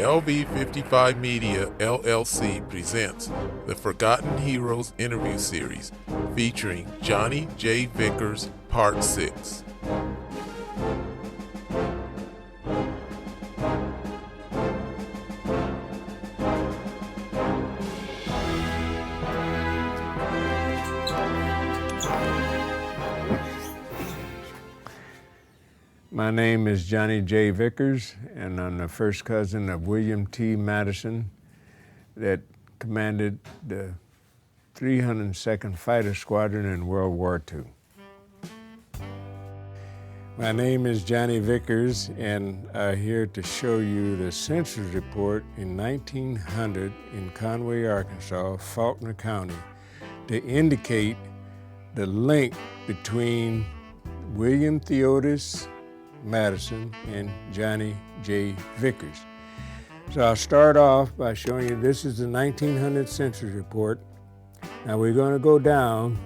LV55 Media LLC presents the Forgotten Heroes interview series featuring Johnny J. Vickers, Part 6. My name is Johnny J. Vickers, and I'm the first cousin of William T. Madison that commanded the 302nd Fighter Squadron in World War II. My name is Johnny Vickers, and I'm here to show you the census report in 1900 in Conway, Arkansas, Faulkner County, to indicate the link between William Theodis Madison and Johnny J. Vickers. So I'll start off by showing you this is the 1900 census report. Now we're going to go down,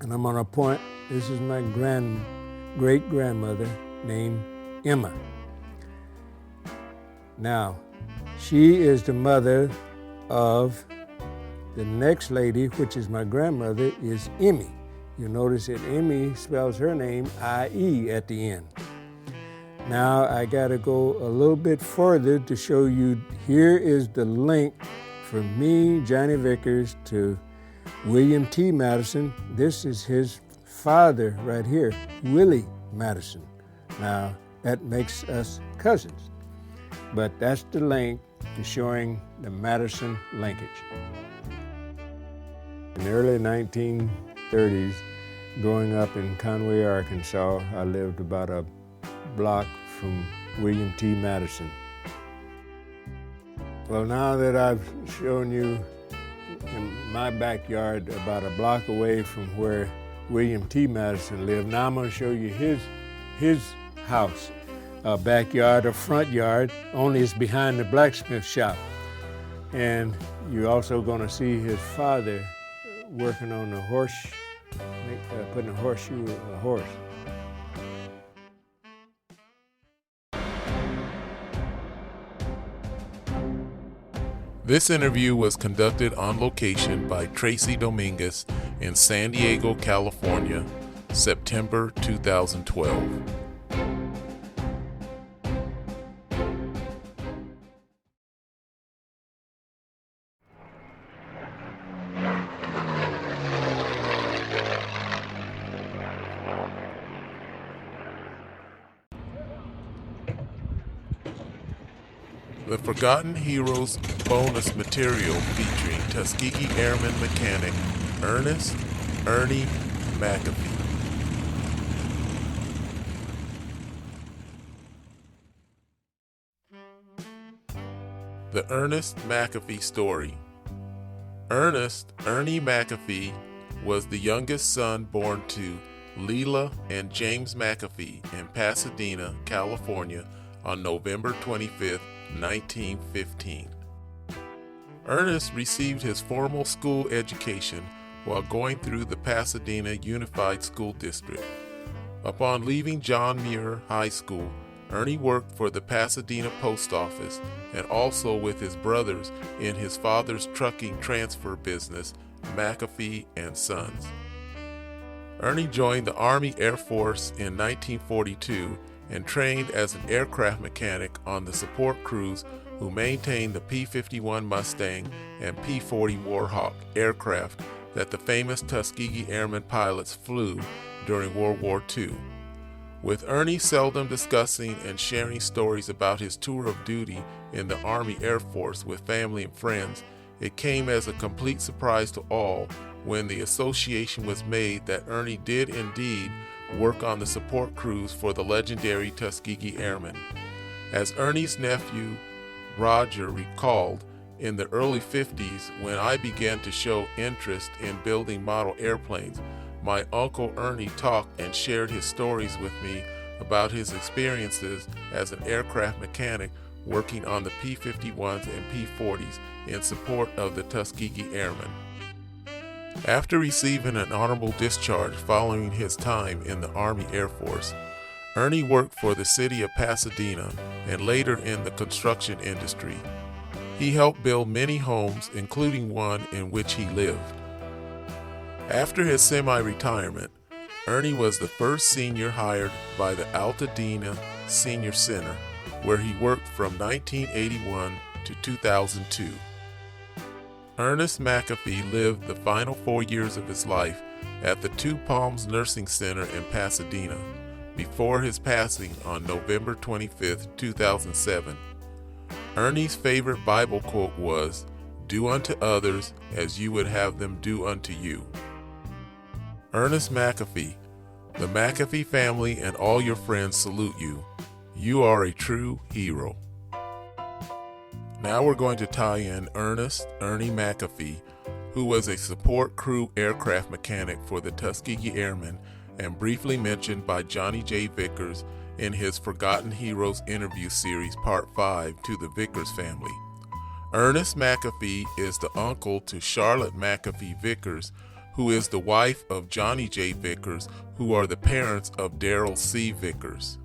and I'm going to point. This is my great-grandmother named Emma. Now, she is the mother of the next lady, which is my grandmother, is Emmy. You'll notice that Emmy spells her name I-E at the end. Now I got to go a little bit further to show you, here is the link from me, Johnny Vickers, to William T. Madison. This is his father right here, Willie Madison. Now that makes us cousins, but that's the link to showing the Madison linkage. In the early 1930s, growing up in Conway, Arkansas, I lived about a block from William T. Madison. Well, now that I've shown you in my backyard about a block away from where William T. Madison lived, now I'm going to show you his house, a backyard, a front yard, only it's behind the blacksmith shop. And you're also going to see his father working on the horse, putting a horseshoe on a horse. This interview was conducted on location by Tracy Dominguez in San Diego, California, September 2012. The Forgotten Heroes bonus material featuring Tuskegee Airman mechanic Ernest Ernie McAfee. The Ernest McAfee story. Ernest Ernie McAfee was the youngest son born to Leila and James McAfee in Pasadena, California on November 25th, 1915. Ernest received his formal school education while going through the Pasadena Unified School District. Upon leaving John Muir High School, Ernie worked for the Pasadena Post Office and also with his brothers in his father's trucking transfer business, McAfee and Sons. Ernie joined the Army Air Force in 1942 and trained as an aircraft mechanic on the support crews who maintained the P-51 Mustang and P-40 Warhawk aircraft that the famous Tuskegee Airmen pilots flew during World War II. With Ernie seldom discussing and sharing stories about his tour of duty in the Army Air Force with family and friends, it came as a complete surprise to all when the association was made that Ernie did indeed work on the support crews for the legendary Tuskegee Airmen. As Ernie's nephew, Roger, recalled, in the early 50s, when I began to show interest in building model airplanes, my uncle Ernie talked and shared his stories with me about his experiences as an aircraft mechanic working on the P-51s and P-40s in support of the Tuskegee Airmen. After receiving an honorable discharge following his time in the Army Air Force, Ernie worked for the city of Pasadena and later in the construction industry. He helped build many homes, including one in which he lived. After his semi-retirement, Ernie was the first senior hired by the Altadena Senior Center, where he worked from 1981 to 2002. Ernest McAfee lived the final 4 years of his life at the Two Palms Nursing Center in Pasadena before his passing on November 25, 2007. Ernie's favorite Bible quote was, "Do unto others as you would have them do unto you." Ernest McAfee, the McAfee family and all your friends salute you. You are a true hero. Now we're going to tie in Ernie McAfee, who was a support crew aircraft mechanic for the Tuskegee Airmen and briefly mentioned by Johnny J. Vickers in his Forgotten Heroes interview series Part 5 to the Vickers family. Ernest McAfee is the uncle to Charlotte McAfee Vickers, who is the wife of Johnny J. Vickers, who are the parents of Darrell C. Vickers.